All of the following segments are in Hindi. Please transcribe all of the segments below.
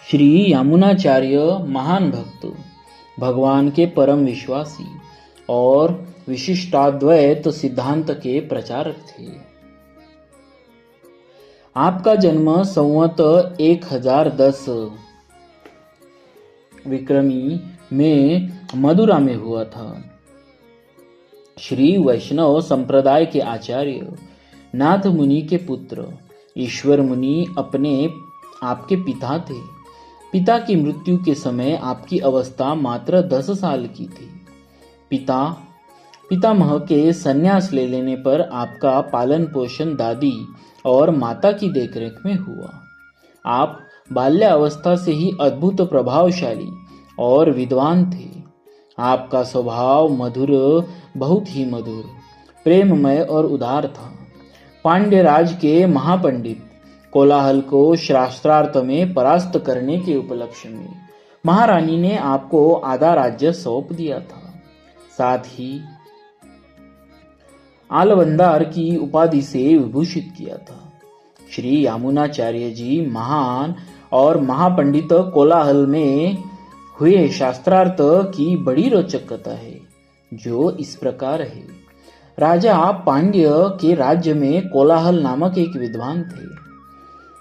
श्री यामुनाचार्य महान भक्त, भगवान के परम विश्वासी और विशिष्टाद्वैत सिद्धांत के प्रचारक थे। आपका जन्म संवत 1010 विक्रमी में मदुरा में हुआ था। श्री वैष्णव संप्रदाय के आचार्य नाथ मुनि के पुत्र ईश्वर मुनि आपके पिता थे। पिता की मृत्यु के समय आपकी अवस्था मात्र 10 साल की थी। पितामह के संन्यास ले लेने पर आपका पालन पोषण दादी और माता की देखरेख में हुआ। आप बाल्यावस्था से ही अद्भुत प्रभावशाली और विद्वान थे। आपका स्वभाव मधुर, बहुत ही मधुर, प्रेममय और उदार था। पांड्य राज के महापंडित कोलाहल को शास्त्रार्थ में परास्त करने के उपलक्ष्य में महारानी ने आपको आधा राज्य सौंप दिया था। साथ ही आलवंदार की उपाधि से विभूषित किया था। श्री यामुनाचार्य जी महान और महापंडित कोलाहल में हुए शास्त्रार्थ की बड़ी रोचक कथा है, जो इस प्रकार है। राजा पांड्य के राज्य में कोलाहल नामक एक विद्वान थे।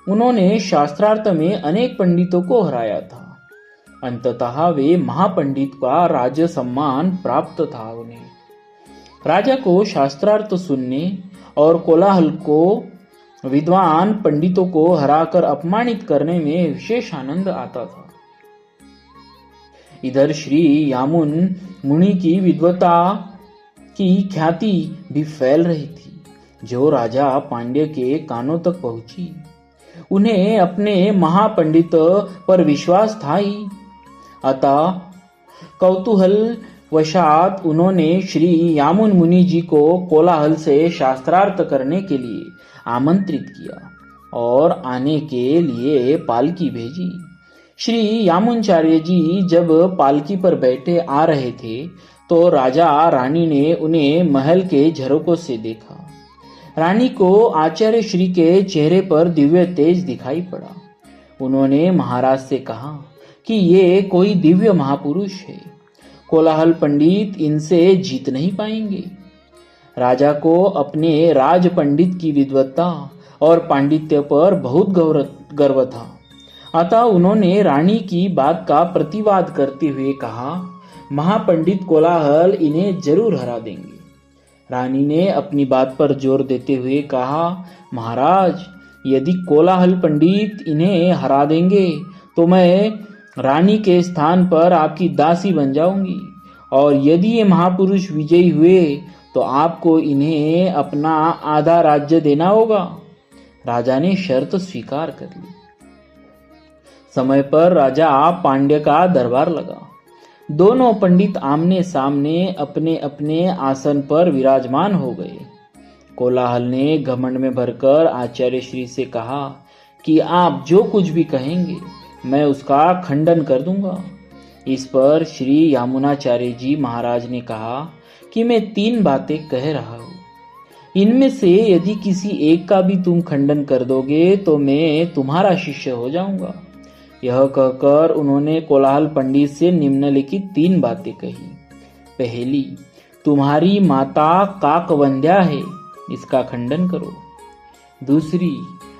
उन्होंने शास्त्रार्थ में अनेक पंडितों को हराया था। अंततः वे महापंडित का राज्य सम्मान प्राप्त था। उन्हें राजा को शास्त्रार्थ सुनने और कोलाहल को विद्वान पंडितों को हराकर अपमानित करने में विशेष आनंद आता था। इधर श्री यामुन मुनि की विद्वता की ख्याति भी फैल रही थी, जो राजा पांड्य के कानों तक पहुंची। उन्हें अपने महापंडित पर विश्वास था ही। अतः कौतूहल वशात उन्होंने श्री यामुन मुनि जी को कोलाहल से शास्त्रार्थ करने के लिए आमंत्रित किया और आने के लिए पालकी भेजी। श्री यामुनाचार्य जी जब पालकी पर बैठे आ रहे थे तो राजा रानी ने उन्हें महल के झरोकों से देखा। रानी को आचार्य श्री के चेहरे पर दिव्य तेज दिखाई पड़ा। उन्होंने महाराज से कहा कि ये कोई दिव्य महापुरुष है, कोलाहल पंडित इनसे जीत नहीं पाएंगे। राजा को अपने राज पंडित की विद्वत्ता और पांडित्य पर बहुत गर्व था। अतः उन्होंने रानी की बात का प्रतिवाद करते हुए कहा, महापंडित कोलाहल इन्हें जरूर हरा देंगे। रानी ने अपनी बात पर जोर देते हुए कहा, महाराज, यदि कोलाहल पंडित इन्हें हरा देंगे तो मैं रानी के स्थान पर आपकी दासी बन जाऊंगी, और यदि ये महापुरुष विजयी हुए तो आपको इन्हें अपना आधा राज्य देना होगा। राजा ने शर्त स्वीकार कर ली। समय पर राजा पांड्य का दरबार लगा। दोनों पंडित आमने सामने अपने अपने आसन पर विराजमान हो गए। कोलाहल ने घमंड में भरकर आचार्य श्री से कहा कि आप जो कुछ भी कहेंगे मैं उसका खंडन कर दूंगा। इस पर श्री यामुनाचार्य जी महाराज ने कहा कि मैं 3 बातें कह रहा हूं, इनमें से यदि किसी एक का भी तुम खंडन कर दोगे तो मैं तुम्हारा शिष्य हो जाऊंगा। यह कहकर उन्होंने कोलाहल पंडित से निम्नलिखित 3 बातें कही। पहली, तुम्हारी माता काकवंध्या है, इसका खंडन करो। दूसरी,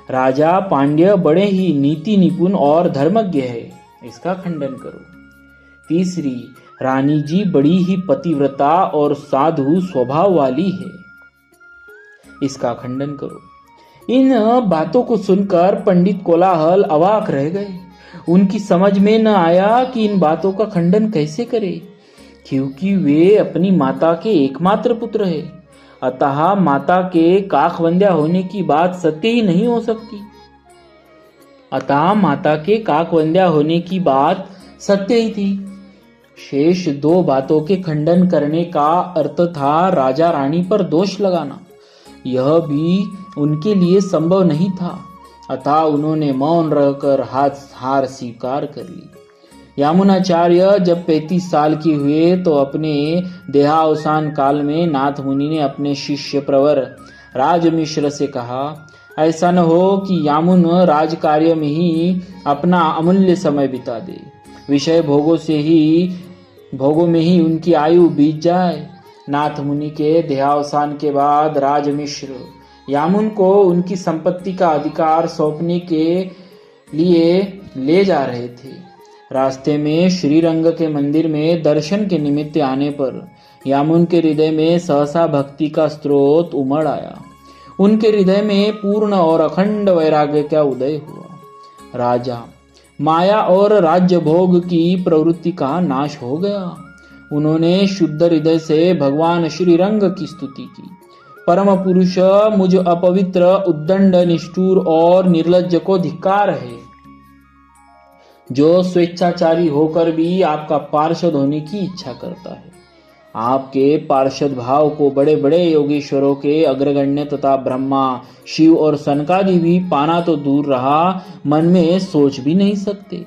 राजा पांड्य बड़े ही नीति निपुण और धर्मज्ञ है, इसका खंडन करो। तीसरी, रानी जी बड़ी ही पतिव्रता और साधु स्वभाव वाली है, इसका खंडन करो। इन बातों को सुनकर पंडित कोलाहल अवाक रह गए। उनकी समझ में न आया कि इन बातों का खंडन कैसे करे, क्योंकि वे अपनी माता के एकमात्र पुत्र है। अतः माता के काकवंध्या होने की बात सत्य ही नहीं हो सकती। अतः माता के काकवंध्या होने की बात सत्य ही थी। शेष 2 बातों के खंडन करने का अर्थ था राजा रानी पर दोष लगाना। यह भी उनके लिए संभव नहीं था। अतः उन्होंने मौन रहकर हार स्वीकार कर ली। यामुनाचार्य जब 35 साल के हुए तो अपने देहावसान काल में नाथ मुनि ने अपने शिष्य प्रवर राजमिश्र से कहा, ऐसा न हो कि यामुन राज कार्य में ही अपना अमूल्य समय बिता दे, विषय भोगों में ही उनकी आयु बीत जाए। नाथ मुनि के देहावसान के बाद राजमिश्र यामुन को उनकी संपत्ति का अधिकार सौंपने के लिए ले जा रहे थे। रास्ते में श्रीरंग के मंदिर में दर्शन के निमित्त आने पर यामुन के हृदय में सहसा भक्ति का स्रोत उमड़ आया। उनके हृदय में पूर्ण और अखंड वैराग्य का उदय हुआ। राजा माया और राज्य भोग की प्रवृत्ति का नाश हो गया। उन्होंने शुद्ध हृदय से भगवान श्रीरंग की स्तुति की। परम पुरुष, मुझ अपवित्र, उद्दंड, निष्ठुर और निर्लज्ज को धिक्कार है, जो स्वेच्छाचारी होकर भी आपका पार्षद होने की इच्छा करता है। आपके पार्षद भाव को बड़े बड़े योगेश्वरों के अग्रगण्य तथा ब्रह्मा, शिव और सनकादि भी पाना तो दूर रहा, मन में सोच भी नहीं सकते।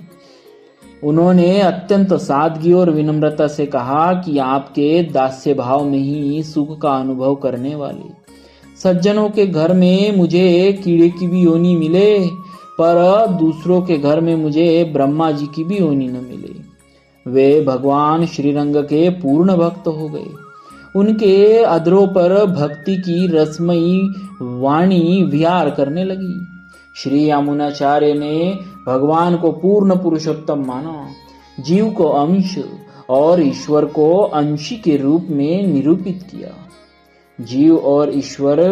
उन्होंने अत्यंत सादगी और विनम्रता से कहा कि आपके दास्य भाव में ही सुख का अनुभव करने वाले सज्जनों के घर में मुझे कीड़े की भी योनि मिले, पर दूसरों के घर में मुझे ब्रह्मा जी की भी योनि न मिले। वे भगवान श्रीरंग के पूर्ण भक्त हो गए। उनके अधरों पर भक्ति की रसमयी वाणी विहार करने लगी। श्री यमुनाचार्य ने भगवान को पूर्ण पुरुषोत्तम माना, जीव को अंश और ईश्वर को अंशी के रूप में निरूपित किया। जीव और ईश्वर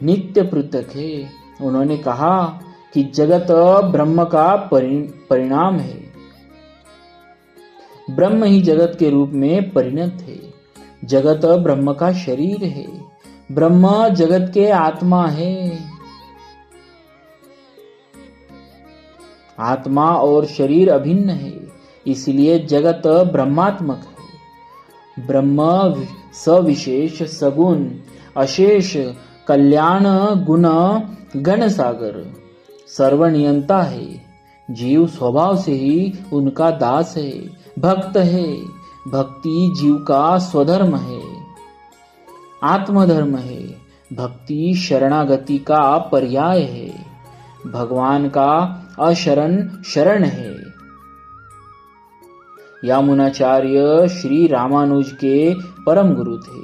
नित्य पृथक है। उन्होंने कहा कि जगत ब्रह्म का परिणाम है, ब्रह्म ही जगत के रूप में परिणत है। जगत ब्रह्म का शरीर है, ब्रह्म जगत के आत्मा है। आत्मा और शरीर अभिन्न है, इसलिए जगत ब्रह्मात्मक है। ब्रह्म सविशेष, सगुण, अशेष, कल्याण गुण गण सागर, सर्वनियंता है। जीव स्वभाव से ही उनका दास है, भक्त है। भक्ति जीव का स्वधर्म है, आत्मधर्म है। भक्ति शरणागति का पर्याय है, भगवान का अशरण शरण है। यामुनाचार्य श्री रामानुज के परम गुरु थे।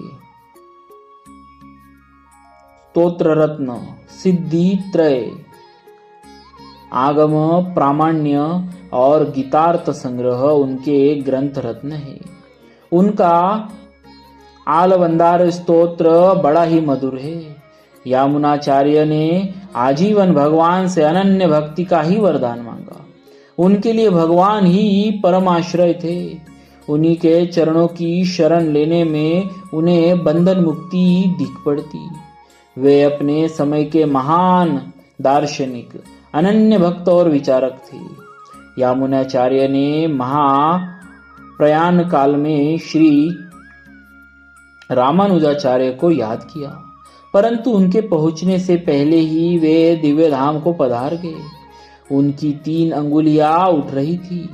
स्तोत्र रत्न, सिद्धि त्रय, आगम प्रामाण्य और गीतार्थ संग्रह उनके ग्रंथ रत्न है। उनका आलवंदार स्तोत्र बड़ा ही मधुर है। यामुनाचार्य ने आजीवन भगवान से अनन्य भक्ति का ही वरदान मांगा। उनके लिए भगवान ही परमाश्रय थे। उन्हीं के चरणों की शरण लेने में उन्हें बंधन मुक्ति दिख पड़ती। वे अपने समय के महान दार्शनिक, अनन्य भक्त और विचारक थे। यामुनाचार्य ने महाप्रयाण काल में श्री रामानुजाचार्य को याद किया, परंतु उनके पहुंचने से पहले ही वे दिव्य धाम को पधार गए। उनकी 3 अंगुलियां उठ रही थी।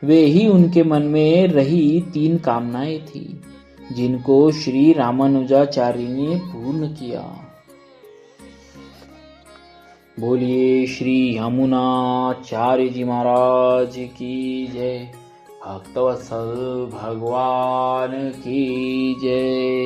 वे ही उनके मन में रही 3 कामनाएं थी, जिनको श्री रामानुजाचार्य ने पूर्ण किया। बोलिए श्री यमुनाचार्य जी महाराज की जय। भक्तवत्सल भगवान की जय।